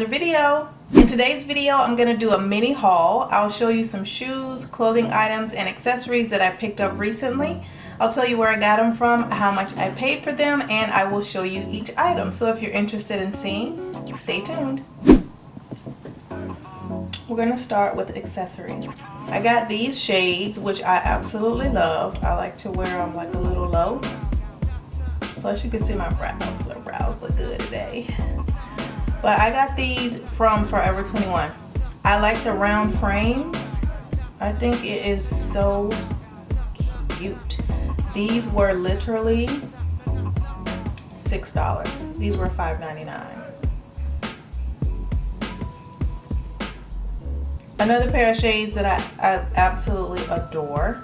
another video. In today's video, I'm gonna do a mini haul. I'll show you some shoes, clothing items, and accessories that I picked up recently. I'll tell you where I got them from, how much I paid for them, and I will show you each item. So if you're interested in seeing, stay tuned. We're gonna start with accessories. I got these shades, which I absolutely love. I like to wear them like a little low. Plus you can see my brows. The brows look good today. But I got these from Forever 21. I like the round frames. I think it is so cute. These were literally $6. These were $5.99. Another pair of shades that I absolutely adore.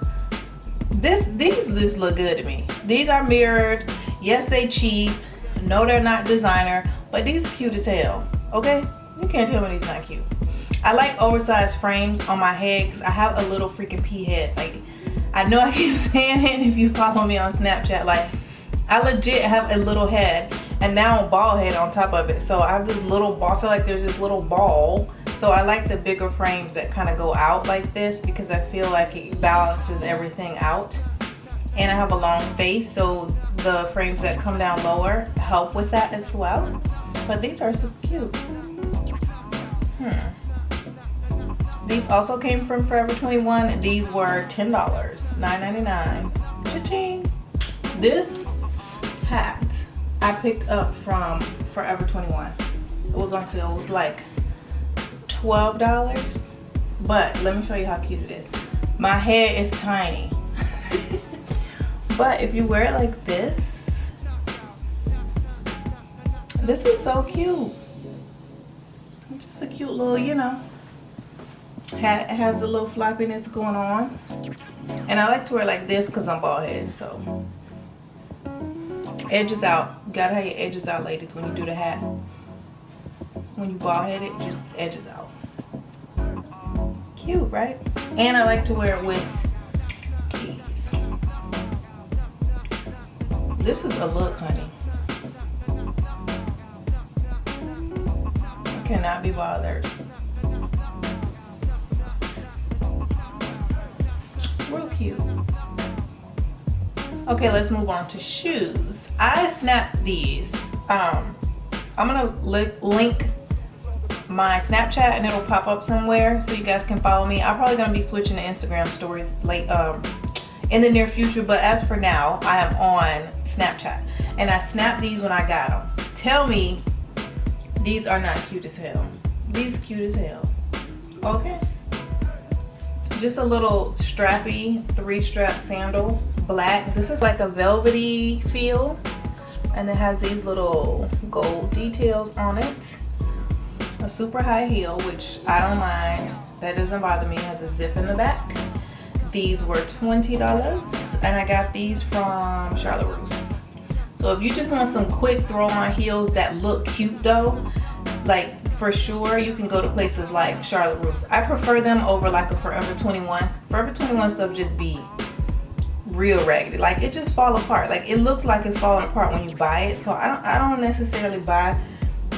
These just look good to me. These are mirrored. Yes, they cheap. No, they're not designer, but these are cute as hell. Okay, you can't tell me these not cute. I like oversized frames on my head because I have a little freaking pea head. Like, I know I keep saying it if you follow me on Snapchat. Like, I legit have a little head, and now a bald head on top of it. So I have this little ball. I feel like there's this little ball. So I like the bigger frames that kind of go out like this because I feel like it balances everything out. And I have a long face, so the frames that come down lower help with that as well. But these are so cute. These also came from Forever 21. These were $10, $9.99. Cha-ching. This hat I picked up from Forever 21. It was on sale. It was like $12. But let me show you how cute it is. My head is tiny. But if you wear it like this is so cute. Just a cute little, you know, hat. It has a little floppiness going on. And I like to wear it like this because I'm bald headed, so. Edges out. You gotta have your edges out, ladies, when you do the hat. When you bald headed, just edges out. Cute, right? And I like to wear it with these. This is a look, honey. I cannot be bothered. Real cute. Okay, let's move on to shoes. I snapped these. I'm gonna link my Snapchat and it'll pop up somewhere so you guys can follow me. I'm probably gonna be switching to Instagram stories late in the near future, but as for now, I am on Snapchat and I snapped these when I got them. Tell me these are not cute as hell. These are cute as hell. Okay. Just a little strappy 3-strap sandal, black. This is like a velvety feel and it has these little gold details on it. A super high heel, which I don't mind. That doesn't bother me. It has a zip in the back. These were $20 and I got these from Charlotte Russe. So if you just want some quick throw on heels that look cute though, like for sure you can go to places like Charlotte Russe. I prefer them over like a Forever 21. Forever 21 stuff just be real raggedy. Like it just fall apart. Like it looks like it's falling apart when you buy it. So I don't necessarily buy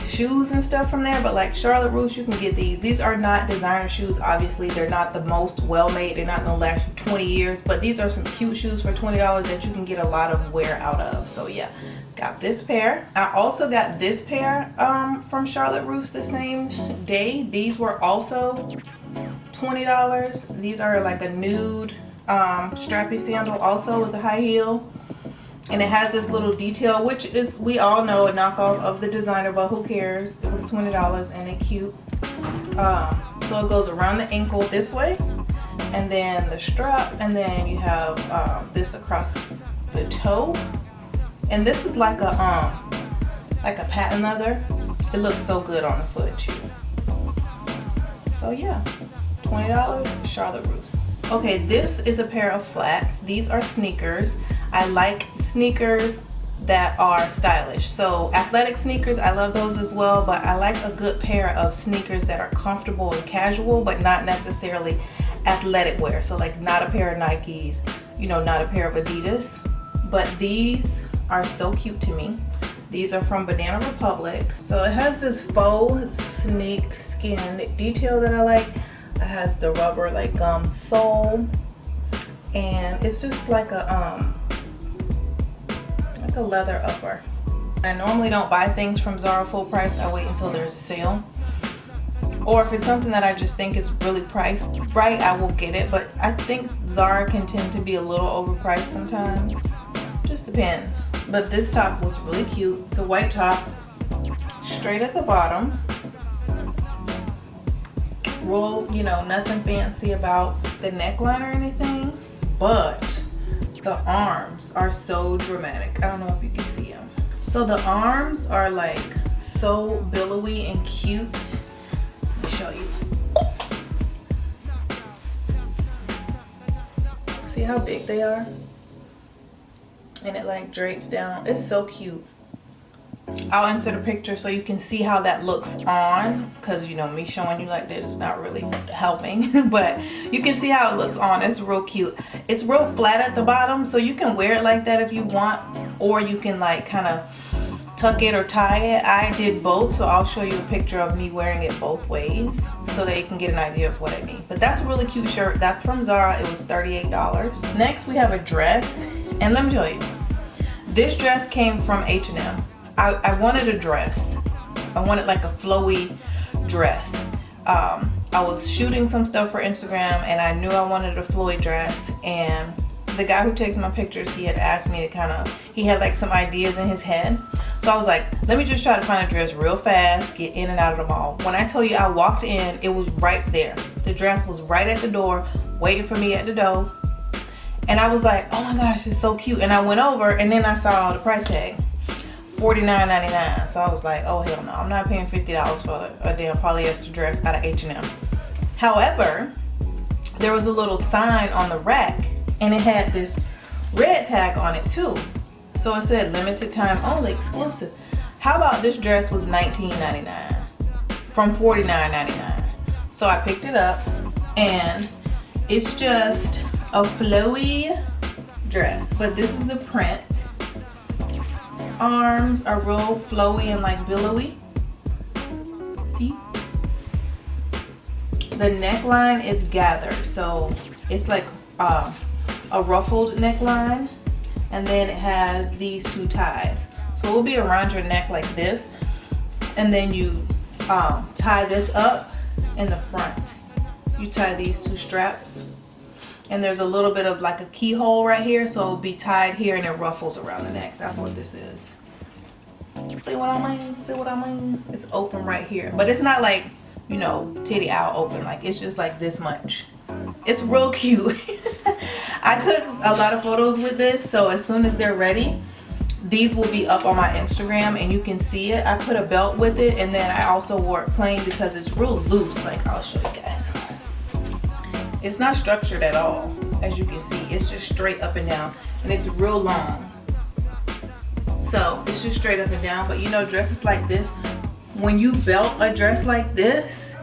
shoes and stuff from there, but like Charlotte Russe, you can get these. These are not designer shoes, obviously. They're not the most well-made. They're not gonna last you 20 years, but these are some cute shoes for $20 that you can get a lot of wear out of. So yeah, got this pair. I also got this pair from Charlotte Russe the same day. These were also $20. These are like a nude strappy sandal also with a high heel. And it has this little detail, which is, we all know, a knockoff of the designer, but who cares? It was $20 and they're cute. So it goes around the ankle this way, and then the strap, and then you have this across the toe. And this is like a patent leather. It looks so good on the foot too. So yeah, $20, Charlotte Russe. Okay, this is a pair of flats. These are sneakers. I like sneakers that are stylish. So athletic sneakers, I love those as well, but I like a good pair of sneakers that are comfortable and casual, but not necessarily athletic wear. So like not a pair of Nikes, you know, not a pair of Adidas, but these are so cute to me. These are from Banana Republic. So it has this faux snake skin detail that I like. It has the rubber like gum sole, and it's just like a leather upper. I normally don't buy things from Zara full price. I wait until there's a sale, or if it's something that I just think is really priced right, I will get it. But I think Zara can tend to be a little overpriced sometimes. Just depends. But this top was really cute. It's a white top, straight at the bottom. Real, you know, nothing fancy about the neckline or anything, but the arms are so dramatic. I don't know if you can see them. So the arms are like so billowy and cute. Let me show you. See how big they are? And it like drapes down. It's so cute. I'll insert a picture so you can see how that looks on, because you know me showing you like that is not really helping. But you can see how it looks on. It's real cute. It's real flat at the bottom, so you can wear it like that if you want, or you can like kind of tuck it or tie it. I did both, so I'll show you a picture of me wearing it both ways so that you can get an idea of what I mean. But that's a really cute shirt. That's from Zara. It was $38. Next we have a dress, and let me tell you, this dress came from H&M. I wanted a dress. I wanted like a flowy dress. I was shooting some stuff for Instagram, and I knew I wanted a flowy dress, and the guy who takes my pictures, he had asked me to he had like some ideas in his head. So I was like, let me just try to find a dress real fast, get in and out of the mall. When I tell you I walked in, it was right there. The dress was right at the door, waiting for me at the door. And I was like, oh my gosh, it's so cute. And I went over, and then I saw the price tag, $49.99. So I was like, oh hell no, I'm not paying $50 for a damn polyester dress out of H&M. However, there was a little sign on the rack, and it had this red tag on it too. So it said limited time only, exclusive. How about this dress was $19.99 from $49.99. So I picked it up, and it's just a flowy dress, but this is the print. Arms are real flowy and like billowy. See? The neckline is gathered, so it's like a ruffled neckline, and then it has these two ties. So it will be around your neck like this, and then you tie this up in the front. You tie these two straps, and there's a little bit of like a keyhole right here, so it'll be tied here and it ruffles around the neck. That's what this is. See what I mean? See what I mean? It's open right here, but it's not like, you know, titty out open. Like, it's just like this much. It's real cute. I took a lot of photos with this, so as soon as they're ready, these will be up on my Instagram and you can see it. I put a belt with it, and then I also wore it plain because it's real loose. Like, I'll show you guys. It's not structured at all, as you can see. It's just straight up and down, and it's real long. So it's just straight up and down. But you know, dresses like this, when you belt a dress like this,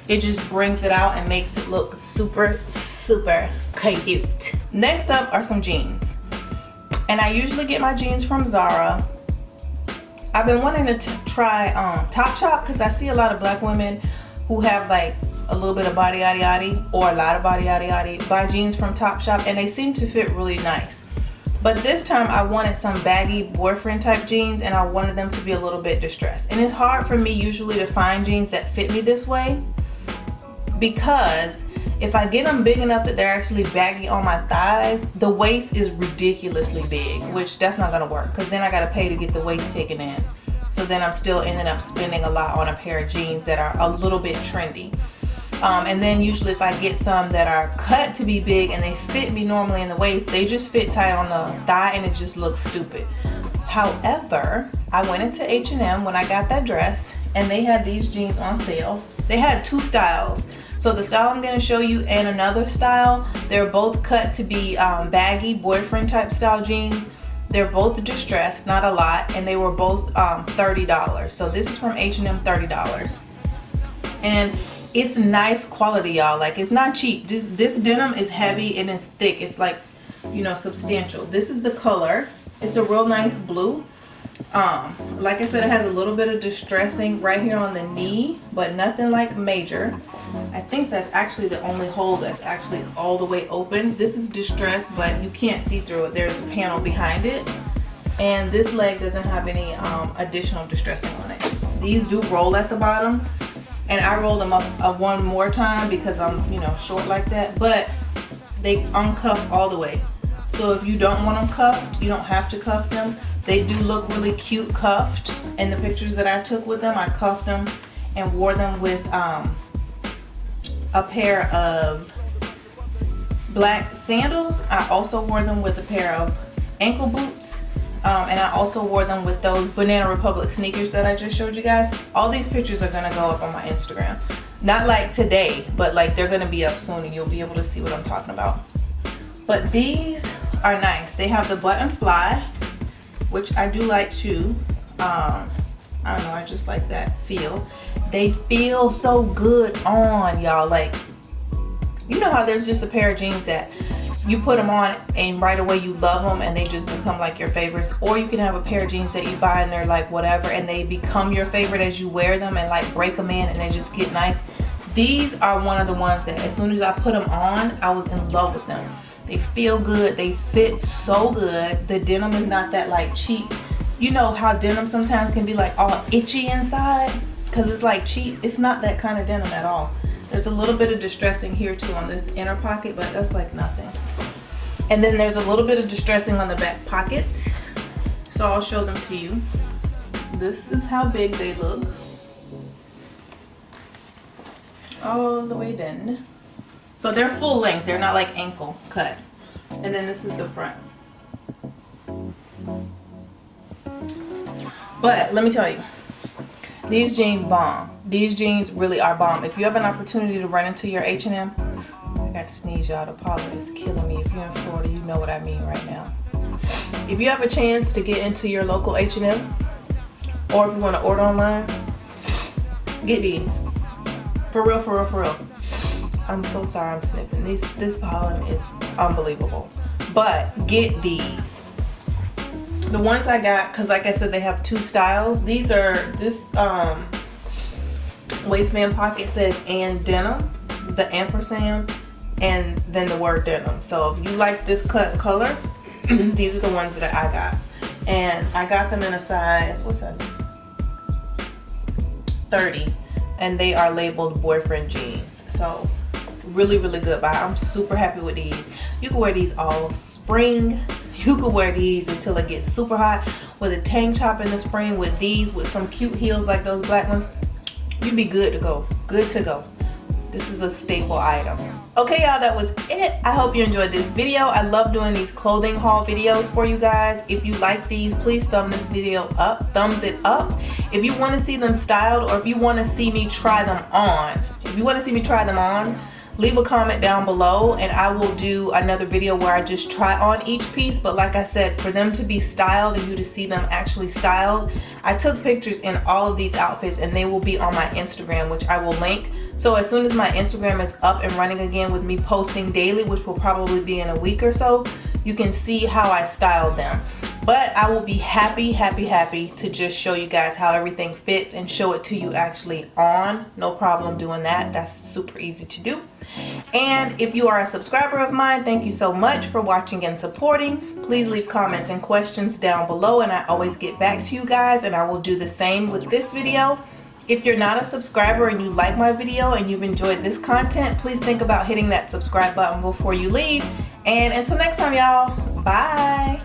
it just brings it out and makes it look super, super cute. Next up are some jeans. And I usually get my jeans from Zara. I've been wanting to try Topshop, because I see a lot of black women who have like a little bit of body yaddy yaddy, or a lot of body yaddy yaddy, buy jeans from Topshop, and they seem to fit really nice. But this time I wanted some baggy boyfriend type jeans, and I wanted them to be a little bit distressed. And it's hard for me usually to find jeans that fit me this way, because if I get them big enough that they're actually baggy on my thighs, the waist is ridiculously big, which that's not gonna work, because then I gotta pay to get the waist taken in. So then I'm still ending up spending a lot on a pair of jeans that are a little bit trendy. And then usually if I get some that are cut to be big and they fit me normally in the waist, they just fit tight on the thigh and it just looks stupid. However, I went into H&M when I got that dress, and they had these jeans on sale. They had two styles. So the style I'm going to show you and another style, they're both cut to be baggy boyfriend type style jeans. They're both distressed, not a lot, and they were both $30. So this is from H&M, $30. And it's nice quality, y'all. Like, it's not cheap. This denim is heavy and it's thick. It's like, you know, substantial. This is the color. It's a real nice blue. Like I said, it has a little bit of distressing right here on the knee, but nothing like major. I think that's actually the only hole that's actually all the way open. This is distressed, but you can't see through it. There's a panel behind it. And this leg doesn't have any additional distressing on it. These do roll at the bottom, and I rolled them up one more time because I'm, you know, short like that, but they uncuff all the way. So if you don't want them cuffed, you don't have to cuff them. They do look really cute cuffed. In the pictures that I took with them, I cuffed them and wore them with a pair of black sandals. I also wore them with a pair of ankle boots. And I also wore them with those Banana Republic sneakers that I just showed you guys. All these pictures are gonna go up on my Instagram. Not like today, but like they're gonna be up soon and you'll be able to see what I'm talking about. But these are nice. They have the button fly, which I do like too. I don't know, I just like that feel. They feel so good on, y'all. Like, you know how there's just a pair of jeans that you put them on and right away you love them and they just become like your favorites, or you can have a pair of jeans that you buy and they're like whatever and they become your favorite as you wear them and like break them in and they just get nice. These are one of the ones that as soon as I put them on, I was in love with them. They feel good, they fit so good. The denim is not that like cheap. You know how denim sometimes can be like all itchy inside because it's like cheap. It's not that kind of denim at all. There's a little bit of distressing here too on this inner pocket, but that's like nothing. And then there's a little bit of distressing on the back pocket. So I'll show them to you. This is how big they look. All the way down. So they're full length, they're not like ankle cut. And then this is the front. But let me tell you, these jeans bomb. These jeans really are bomb. If you have an opportunity to run into your H&M, I got to sneeze, y'all. The pollen is killing me. If you're in Florida, you know what I mean right now. If you have a chance to get into your local H&M, or if you want to order online, get these. For real, for real, for real. I'm so sorry I'm sniffing. This pollen is unbelievable. But get these. The ones I got, because like I said, they have two styles. These are, this waistband pocket says and denim, the ampersand, and then the word denim. So if you like this cut color, these are the ones that I got. And I got them in a size, what size is this? 30. And they are labeled boyfriend jeans. So really, really good buy. I'm super happy with these. You can wear these all spring. You can wear these until it gets super hot with a tank top in the spring, with these, with some cute heels like those black ones. You'd be good to go. Good to go. This is a staple item. Okay, y'all, that was it. I hope you enjoyed this video. I love doing these clothing haul videos for you guys. If you like these, please thumbs it up. If you want to see them styled, or if you want to see me try them on, leave a comment down below and I will do another video where I just try on each piece. But like I said, for them to be styled and you to see them actually styled, I took pictures in all of these outfits and they will be on my Instagram, which I will link. So as soon as my Instagram is up and running again with me posting daily, which will probably be in a week or so, you can see how I styled them. But I will be happy to just show you guys how everything fits and show it to you actually on. No problem doing that. That's super easy to do. And if you are a subscriber of mine, thank you so much for watching and supporting. Please leave comments and questions down below and I always get back to you guys, and I will do the same with this video. If you're not a subscriber and you like my video and you've enjoyed this content, please think about hitting that subscribe button before you leave. And until next time, y'all, bye.